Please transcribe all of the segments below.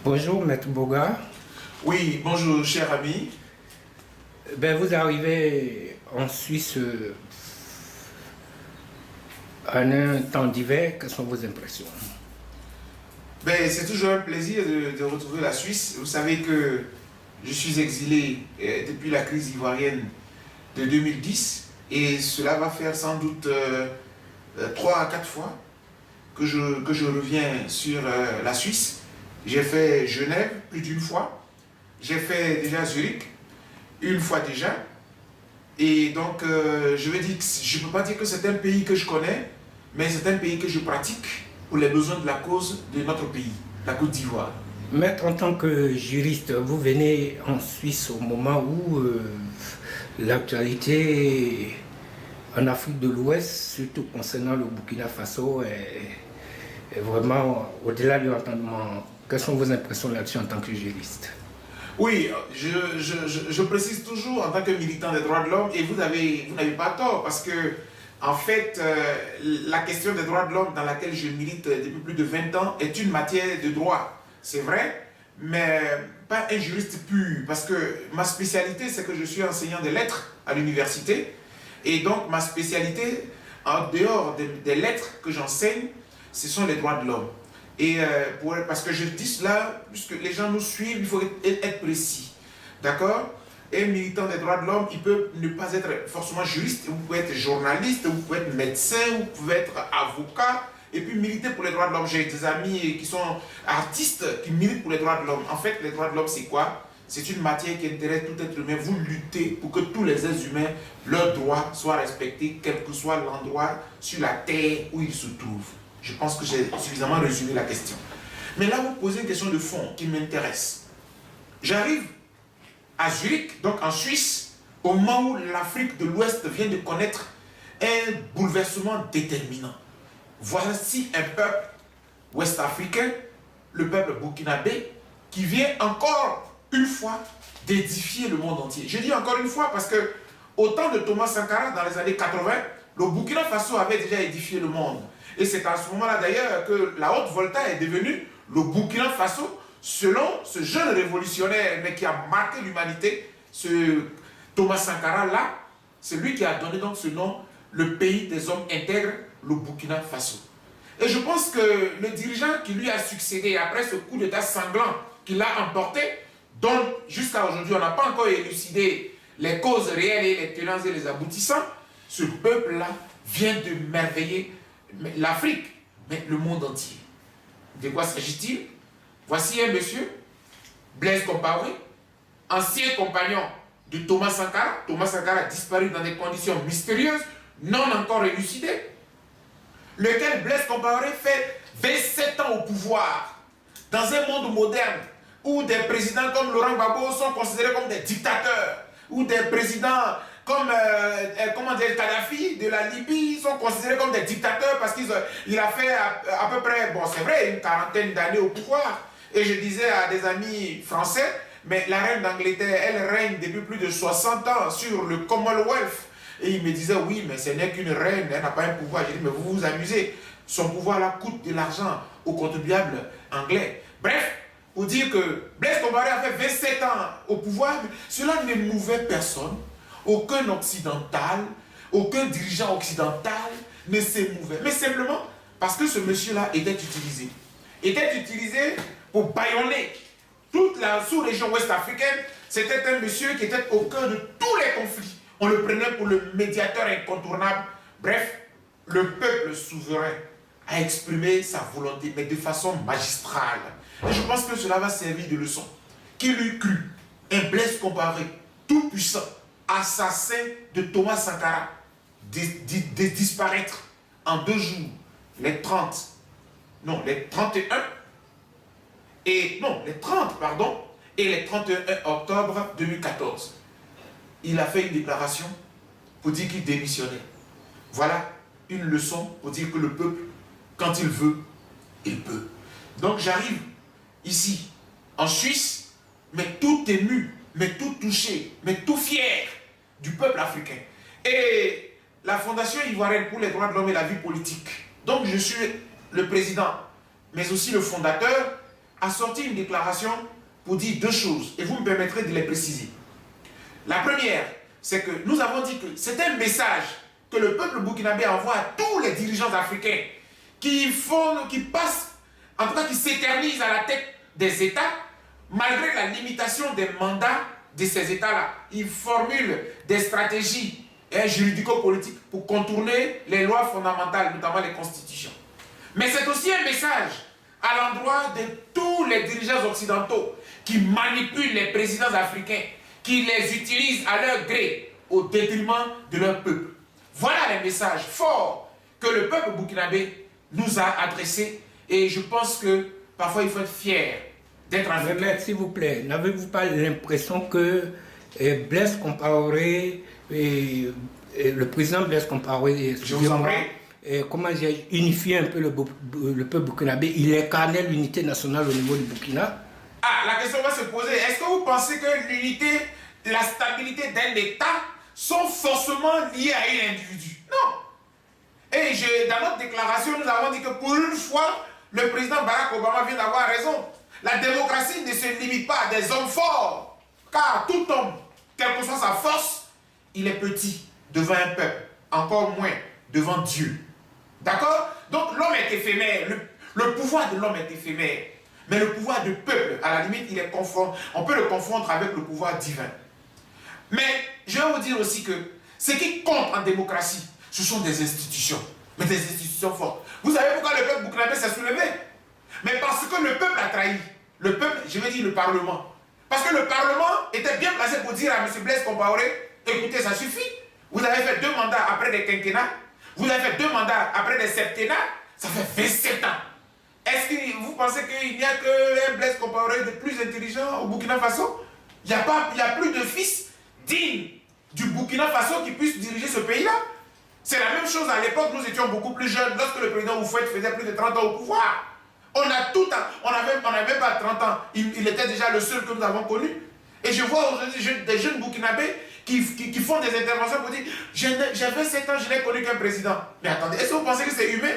Bonjour, Maître Boga. Oui, bonjour, cher ami. Vous arrivez en Suisse en un temps d'hiver. Quelles sont vos impressions? C'est toujours un plaisir de retrouver la Suisse. Vous savez que je suis exilé depuis la crise ivoirienne de 2010 et cela va faire sans doute 3 à 4 fois que je reviens sur la Suisse. J'ai fait Genève plus d'une fois. J'ai fait déjà Zurich une fois déjà. Et donc, je ne peux pas dire que c'est un pays que je connais, mais c'est un pays que je pratique pour les besoins de la cause de notre pays, la Côte d'Ivoire. Maître, en tant que juriste, vous venez en Suisse au moment où l'actualité en Afrique de l'Ouest, surtout concernant le Burkina Faso, est vraiment au-delà de l'entendement. Quelles sont vos impressions là-dessus en tant que juriste? Oui, je précise toujours en tant que militant des droits de l'homme, et vous n'avez pas tort, parce que, en fait, la question des droits de l'homme dans laquelle je milite depuis plus de 20 ans est une matière de droit, c'est vrai, mais pas un juriste pur, parce que ma spécialité, c'est que je suis enseignant de lettres à l'université, et donc ma spécialité, en dehors des lettres que j'enseigne, ce sont les droits de l'homme. Et parce que je dis cela, puisque les gens nous suivent, il faut être précis. D'accord? Et militant des droits de l'homme, il peut ne pas être forcément juriste, vous pouvez être journaliste, vous pouvez être médecin, vous pouvez être avocat, et puis militer pour les droits de l'homme. J'ai des amis qui sont artistes qui militent pour les droits de l'homme. En fait, les droits de l'homme, c'est quoi? C'est une matière qui intéresse tout être humain. Vous luttez pour que tous les êtres humains, leurs droits soient respectés, quel que soit l'endroit sur la terre où ils se trouvent. Je pense que j'ai suffisamment résumé la question. Mais là, vous posez une question de fond qui m'intéresse. J'arrive à Zurich, donc en Suisse, au moment où l'Afrique de l'Ouest vient de connaître un bouleversement déterminant. Voici un peuple ouest-africain, le peuple burkinabé, qui vient encore une fois d'édifier le monde entier. Je dis encore une fois parce que au temps de Thomas Sankara, dans les années 80, le Burkina Faso avait déjà édifié le monde. Et c'est à ce moment-là d'ailleurs que la Haute-Volta est devenue le Burkina Faso, selon ce jeune révolutionnaire, mais qui a marqué l'humanité, ce Thomas Sankara-là, c'est lui qui a donné donc ce nom, le pays des hommes intègres, le Burkina Faso. Et je pense que le dirigeant qui lui a succédé après ce coup d'état sanglant qu'il a emporté, dont jusqu'à aujourd'hui on n'a pas encore élucidé les causes réelles et les tenants et les aboutissants, ce peuple-là vient de merveiller l'Afrique, mais le monde entier. De quoi s'agit-il? Voici un monsieur, Blaise Compaoré, ancien compagnon de Thomas Sankara. Thomas Sankara a disparu dans des conditions mystérieuses, non encore élucidées, lequel Blaise Compaoré fait 27 ans au pouvoir, dans un monde moderne, où des présidents comme Laurent Gbagbo sont considérés comme des dictateurs, où des présidents comme Kadhafi de la Libye sont considérés comme des dictateurs parce qu'il a fait à peu près, bon c'est vrai, une quarantaine d'années au pouvoir. Et je disais à des amis français, mais la reine d'Angleterre, elle règne depuis plus de 60 ans sur le Commonwealth. Et ils me disaient, oui, mais ce n'est qu'une reine, elle n'a pas un pouvoir. J'ai dit, mais vous vous amusez. Son pouvoir là coûte de l'argent aux contribuables anglais. Bref, pour dire que Blaise Compaoré a fait 27 ans au pouvoir, cela n'émouvait personne. Aucun occidental, aucun dirigeant occidental ne s'émouvait. Mais simplement parce que ce monsieur-là était utilisé. Était utilisé pour bâillonner toute la sous-région ouest-africaine. C'était un monsieur qui était au cœur de tous les conflits. On le prenait pour le médiateur incontournable. Bref, le peuple souverain a exprimé sa volonté, mais de façon magistrale. Et je pense que cela va servir de leçon. Qui l'eût cru? Un Blaise Compaoré, tout puissant, assassin de Thomas Sankara, de disparaître en 2 jours, les 30 et les 31 octobre 2014. Il a fait une déclaration pour dire qu'il démissionnait. Voilà une leçon pour dire que le peuple, quand il veut, il peut. Donc j'arrive ici, en Suisse, mais tout ému, mais tout touché, mais tout fier du peuple africain. Et la Fondation ivoirienne pour les droits de l'homme et la vie politique. Donc je suis le président, mais aussi le fondateur, a sorti une déclaration pour dire deux choses, et vous me permettrez de les préciser. La première, c'est que nous avons dit que c'est un message que le peuple burkinabé envoie à tous les dirigeants africains qui passent, en tout cas qui s'éternisent à la tête des États, malgré la limitation des mandats de ces États-là. Ils formulent des stratégies juridico-politiques pour contourner les lois fondamentales, notamment les constitutions. Mais c'est aussi un message à l'endroit de tous les dirigeants occidentaux qui manipulent les présidents africains, qui les utilisent à leur gré au détriment de leur peuple. Voilà les messages forts que le peuple burkinabé nous a adressés, et je pense que parfois il faut être fier d'être africain. Mais s'il vous plaît, n'avez-vous pas l'impression que Blaise Compaoré, le président Blaise Compaoré, comment j'ai unifié un peu le peuple burkinabé, il incarnait l'unité nationale au niveau du Burkina? Ah, la question va se poser. Est-ce que vous pensez que l'unité, la stabilité d'un État sont forcément liées à un individu? Non. Et dans notre déclaration, nous avons dit que pour une fois, le président Barack Obama vient d'avoir raison. La démocratie ne se limite pas à des hommes forts, car tout homme, quelle que soit sa force, il est petit devant un peuple, encore moins devant Dieu. D'accord? Donc l'homme est éphémère, le pouvoir de l'homme est éphémère, mais le pouvoir du peuple, à la limite, il est conforme. On peut le confondre avec le pouvoir divin. Mais je vais vous dire aussi que ce qui compte en démocratie, ce sont des institutions, mais des institutions fortes. Vous savez pourquoi le peuple burkinabé s'est soulevé? Mais parce que le peuple a trahi. Le peuple, je vais dire le Parlement. Parce que le Parlement était bien placé pour dire à M. Blaise Compaoré, écoutez, ça suffit. Vous avez fait 2 mandats après des quinquennats. Vous avez fait 2 mandats après des septennats. Ça fait 27 ans. Est-ce que vous pensez qu'il n'y a qu'un Blaise Compaoré de plus intelligent au Burkina Faso? Il n'y a plus de fils dignes du Burkina Faso qui puissent diriger ce pays-là. C'est la même chose à l'époque, nous étions beaucoup plus jeunes, lorsque le président Houphouët faisait plus de 30 ans au pouvoir. On n'avait pas 30 ans, il était déjà le seul que nous avons connu. Et je vois aujourd'hui des jeunes burkinabés qui font des interventions pour dire « J'avais 7 ans, je n'ai connu qu'un président ». Mais attendez, est-ce que vous pensez que c'est humain?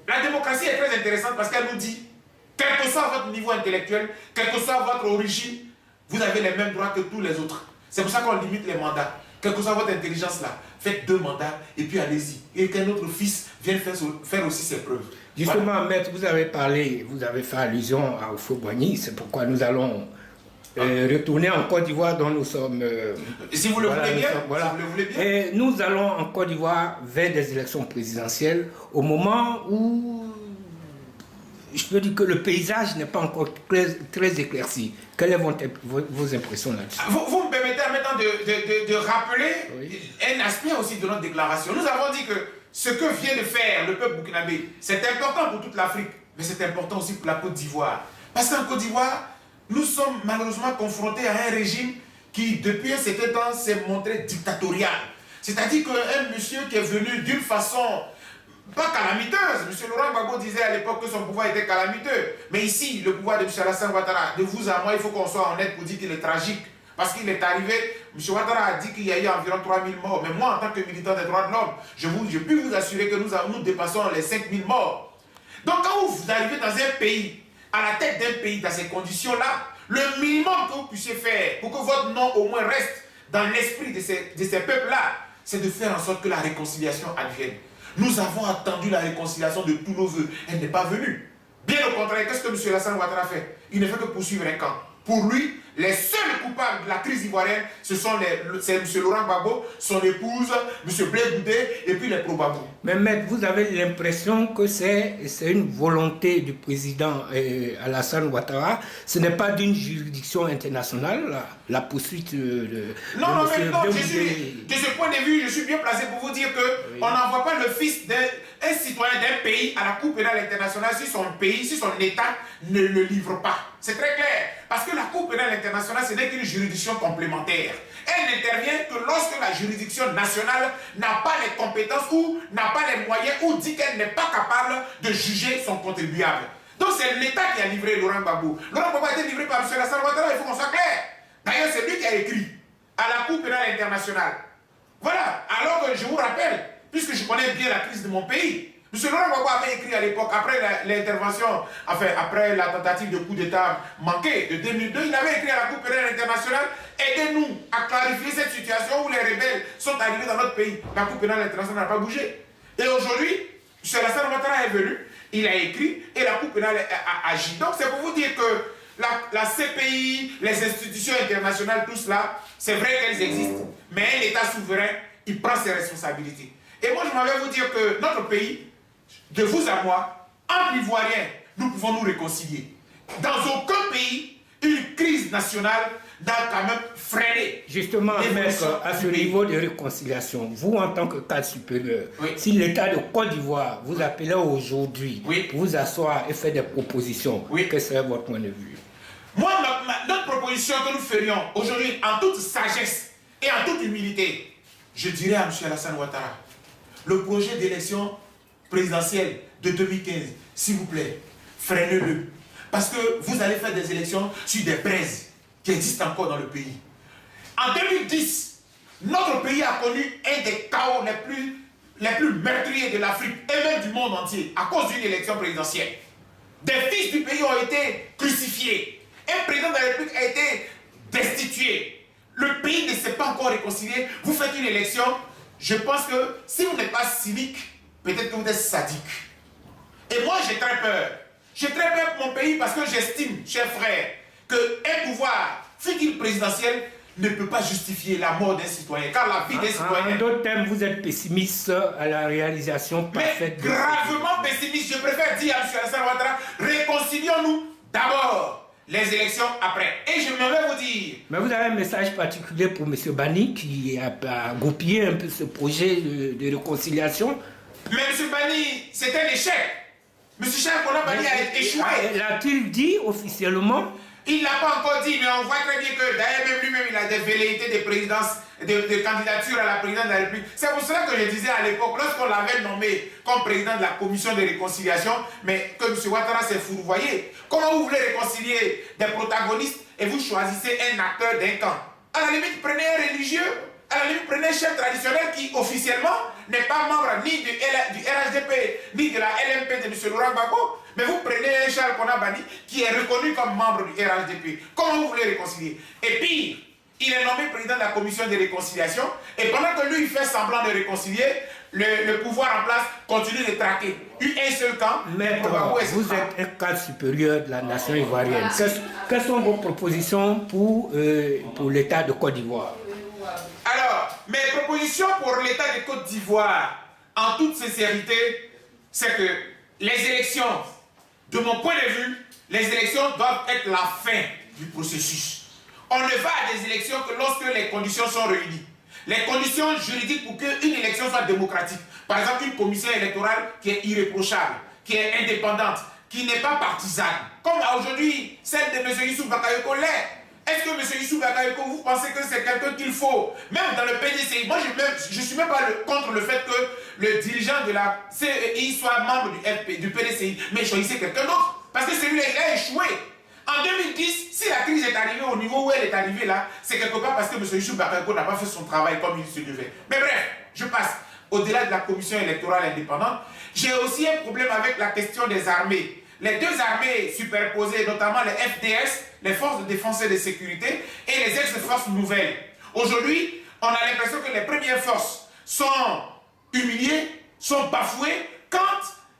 La démocratie est très intéressante parce qu'elle nous dit, quel que soit votre niveau intellectuel, quelle que soit votre origine, vous avez les mêmes droits que tous les autres. C'est pour ça qu'on limite les mandats. Quelle que soit votre intelligence là, faites 2 mandats et puis allez-y. Et qu'un autre fils vienne faire aussi ses preuves. Justement, voilà. Maître, vous avez fait allusion à Houphouët-Boigny, c'est pourquoi nous allons retourner en Côte d'Ivoire dont nous sommes... si vous le voulez bien, voilà. si vous le voulez bien. Et nous allons en Côte d'Ivoire vers des élections présidentielles au moment où je peux dire que le paysage n'est pas encore très éclairci. Quelles sont vos impressions là-dessus? Vous me permettez maintenant de rappeler un aspect aussi de notre déclaration. Nous avons dit que ce que vient de faire le peuple burkinabé, c'est important pour toute l'Afrique, mais c'est important aussi pour la Côte d'Ivoire. Parce qu'en Côte d'Ivoire, nous sommes malheureusement confrontés à un régime qui, depuis un certain temps, s'est montré dictatorial. C'est-à-dire qu'un monsieur qui est venu d'une façon pas calamiteuse. M. Laurent Gbagbo disait à l'époque que son pouvoir était calamiteux. Mais ici, le pouvoir de M. Alassane Ouattara, de vous à moi, il faut qu'on soit honnête pour dire qu'il est tragique. Parce qu'il est arrivé, M. Ouattara a dit qu'il y a eu environ 3000 morts. Mais moi, en tant que militant des droits de l'homme, je peux vous assurer que nous dépassons les 5000 morts. Donc quand vous arrivez dans un pays, à la tête d'un pays, dans ces conditions-là, le minimum que vous puissiez faire pour que votre nom au moins reste dans l'esprit de ces peuples-là, c'est de faire en sorte que la réconciliation advienne. Nous avons attendu la réconciliation de tous nos voeux. Elle n'est pas venue. Bien au contraire, qu'est-ce que M. Alassane Ouattara fait? Il ne fait que poursuivre un camp. Pour lui, les seuls coupables de la crise ivoirienne, c'est M. Laurent Gbagbo, son épouse, M. Blé Goudé et puis les pro-Gbagbo. Mais maître, vous avez l'impression que c'est une volonté du président Alassane Ouattara. Ce n'est pas d'une juridiction internationale, la poursuite de non, de ce point de vue, je suis bien placé pour vous dire qu'on n'envoie pas le fils d'un citoyen d'un pays à la Cour pénale internationale si son pays, si son État ne le livre pas. C'est très clair. Parce que la Cour pénale internationale, ce n'est qu'une juridiction complémentaire. Elle n'intervient que lorsque la juridiction nationale n'a pas les compétences ou n'a pas les moyens ou dit qu'elle n'est pas capable de juger son contribuable. Donc c'est l'État qui a livré Laurent Gbagbo. Laurent Gbagbo a été livré par M. Alassane Ouattara, il faut qu'on soit clair. D'ailleurs, c'est lui qui a écrit à la Cour pénale internationale. Voilà. Alors que je vous rappelle, puisque je connais bien la crise de mon pays, M. M. Laurent Gbagbo avait écrit à l'époque, après l'intervention, enfin après la tentative de coup d'État manqué de 2002, il avait écrit à la Cour pénale internationale, aidez-nous à clarifier cette situation où les rebelles sont arrivés dans notre pays. La Cour pénale internationale n'a pas bougé. Et aujourd'hui, M. Alassane Ouattara est venu, il a écrit et la Cour pénale a agi. Donc c'est pour vous dire que la CPI, les institutions internationales, tout cela, c'est vrai qu'elles existent, mais un État souverain, il prend ses responsabilités. Et moi, je m'en vais vous dire que notre pays, de vous à moi, entre Ivoiriens, nous pouvons nous réconcilier. Dans aucun pays, une crise nationale n'a quand même freiné. Justement, maître, à ce niveau de réconciliation, vous en tant que cadre supérieur, oui, si l'État de Côte d'Ivoire vous appelait aujourd'hui, oui, pour vous asseoir et faire des propositions, oui, quel serait votre point de vue? Moi, notre proposition que nous ferions aujourd'hui, en toute sagesse et en toute humilité, je dirais à M. Alassane Ouattara, le projet d'élection présidentielle de 2015, s'il vous plaît, freinez-le. Parce que vous allez faire des élections sur des braises qui existent encore dans le pays. En 2010, notre pays a connu un des chaos les plus meurtriers de l'Afrique et même du monde entier à cause d'une élection présidentielle. Des fils du pays ont été crucifiés. Un président de la République a été destitué. Le pays ne s'est pas encore réconcilié. Vous faites une élection. Je pense que si vous n'êtes pas cynique, peut-être que vous êtes sadique. Et moi, j'ai très peur. J'ai très peur pour mon pays parce que j'estime, chers frères, qu'un pouvoir, fut-il présidentiel, ne peut pas justifier la mort d'un citoyen. Car la vie des citoyens... En d'autres termes, vous êtes pessimiste à la réalisation parfaite. Mais gravement pessimiste. Je préfère dire à M. Alassane Ouattara, réconcilions-nous d'abord. Les élections après. Et je me vais vous dire... Mais vous avez un message particulier pour M. Bani qui a goupillé un peu ce projet de réconciliation. Mais M. Bani, c'est un échec. M. Cheikh Ouna Bani a échoué. L'a-t-il dit officiellement? Il ne l'a pas encore dit, mais on voit très bien que d'ailleurs même lui-même il a des velléités de présidence, de candidature à la présidence de la République. C'est pour cela que je disais à l'époque, lorsqu'on l'avait nommé comme président de la commission de réconciliation, mais que M. Ouattara s'est fourvoyé. Comment vous voulez réconcilier des protagonistes et vous choisissez un acteur d'un camp? À la limite, prenez un religieux, à la limite, prenez un chef traditionnel qui officiellement n'est pas membre ni du RHDP, ni de la LMP de M. Laurent Gbagbo, mais vous prenez un Charles Konan Bani qui est reconnu comme membre du RHDP. Comment vous voulez réconcilier? Et puis, il est nommé président de la commission de réconciliation, et pendant que lui, il fait semblant de réconcilier, le pouvoir en place continue de traquer. Un seul camp. Maître, vous êtes un cadre supérieur de la nation ivoirienne. Quelles sont vos propositions pour l'État de Côte d'Ivoire? Alors, mes propositions pour l'État de Côte d'Ivoire, en toute sincérité, c'est que les élections, de mon point de vue, les élections doivent être la fin du processus. On ne va à des élections que lorsque les conditions sont réunies. Les conditions juridiques pour qu'une élection soit démocratique. Par exemple, une commission électorale qui est irréprochable, qui est indépendante, qui n'est pas partisane. Comme aujourd'hui, celle de M. Youssouf Bakayoko l'est. Est-ce que M. Youssouf Bakayoko, vous pensez que c'est quelqu'un qu'il faut? Même dans le PDCI, moi je ne suis même pas contre le fait que le dirigeant de la CEI soit membre du PDCI, mais choisissez quelqu'un d'autre. Parce que celui-là, il a échoué. En 2010, si la crise est arrivée au niveau où elle est arrivée là, c'est quelque part parce que M. Youssouf Bakayoko n'a pas fait son travail comme il se devait. Mais bref, je passe. Au-delà de la commission électorale indépendante, j'ai aussi un problème avec la question des armées. Les deux armées superposées, notamment les FDS, les forces de défense et de sécurité, et les ex-forces nouvelles. Aujourd'hui, on a l'impression que les premières forces sont humiliées, sont bafouées, quand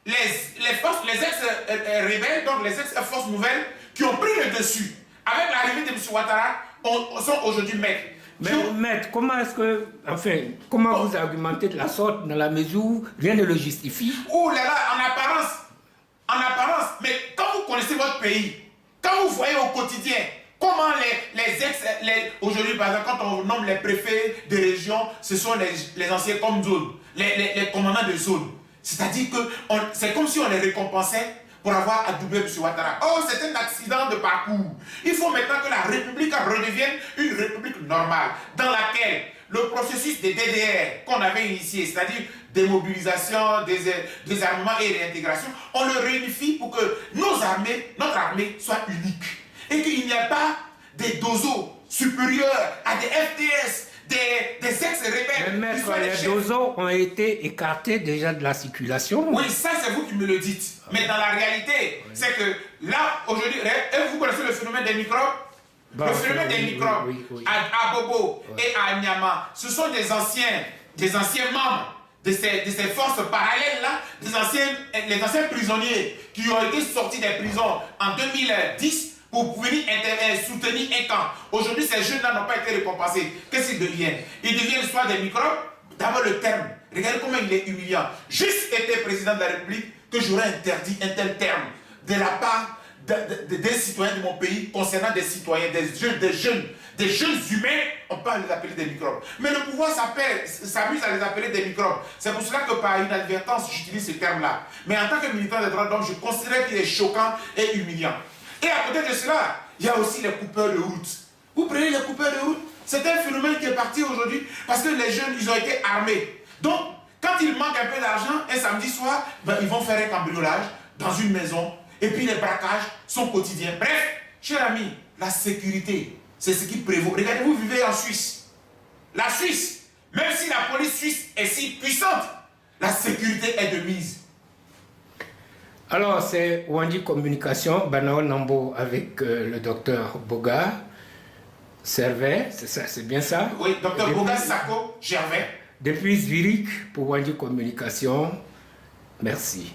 les ex-rebelles, donc les ex-forces nouvelles, qui ont pris le dessus avec l'arrivée de M. Ouattara, sont aujourd'hui maîtres. Mais maître, comment est-ce que, enfin, comment vous argumentez de la sorte dans la mesure où rien ne le justifie? Ouh là là, en apparence, mais quand vous connaissez votre pays, quand vous voyez au quotidien comment aujourd'hui par exemple quand on nomme les préfets de région, ce sont les anciens comme zone, les commandants de zone. C'est-à-dire que c'est comme si on les récompensait pour avoir adoubé M. Ouattara. Oh, c'est un accident de parcours. Il faut maintenant que la République redevienne une République normale, dans laquelle le processus de DDR qu'on avait initié, c'est-à-dire démobilisation, désarmement et réintégration, on le réunifie pour que notre armée soit unique. Et qu'il n'y ait pas des dozos supérieurs à des FDS, des ex-rebelles. Mais maître, les dozos ont été écartés déjà de la circulation. Oui, ça c'est vous qui me le dites. Mais dans la réalité, c'est que là, aujourd'hui, vous connaissez le phénomène des microbes? Le phénomène des microbes à Bobo et à Nyama, ce sont des anciens membres de ces forces parallèles-là, les anciens prisonniers qui ont été sortis des prisons en 2010 pour venir soutenir un camp. Aujourd'hui, ces jeunes-là n'ont pas été récompensés. Qu'est-ce qu'ils deviennent? Ils deviennent soit des microbes, d'abord le terme. Regardez comment il est humiliant. Juste été président de la République que j'aurais interdit un tel terme de la part des citoyens de mon pays concernant des citoyens, des jeunes humains, on peut les appeler des microbes. Mais le pouvoir s'amuse à les appeler des microbes. C'est pour cela que par inadvertance, j'utilise ce terme-là. Mais en tant que militant des droits de l'homme, je considère qu'il est choquant et humiliant. Et à côté de cela, il y a aussi les coupeurs de route. Vous prenez les coupeurs de route, c'est un phénomène qui est parti aujourd'hui parce que les jeunes, ils ont été armés. Donc, quand il manque un peu d'argent, un samedi soir, ils vont faire un cambriolage dans une maison. Et puis les braquages sont quotidiens. Bref, chers amis, la sécurité, c'est ce qui prévaut. Regardez, vous vivez en Suisse. La Suisse, même si la police suisse est si puissante, la sécurité est de mise. Alors, c'est Wandi Communication, Banao Nambo avec le docteur Boga Servet, c'est ça, c'est bien ça? Oui, docteur Boga Sako Gervais. Depuis Zurich pour Wandi Communication, merci.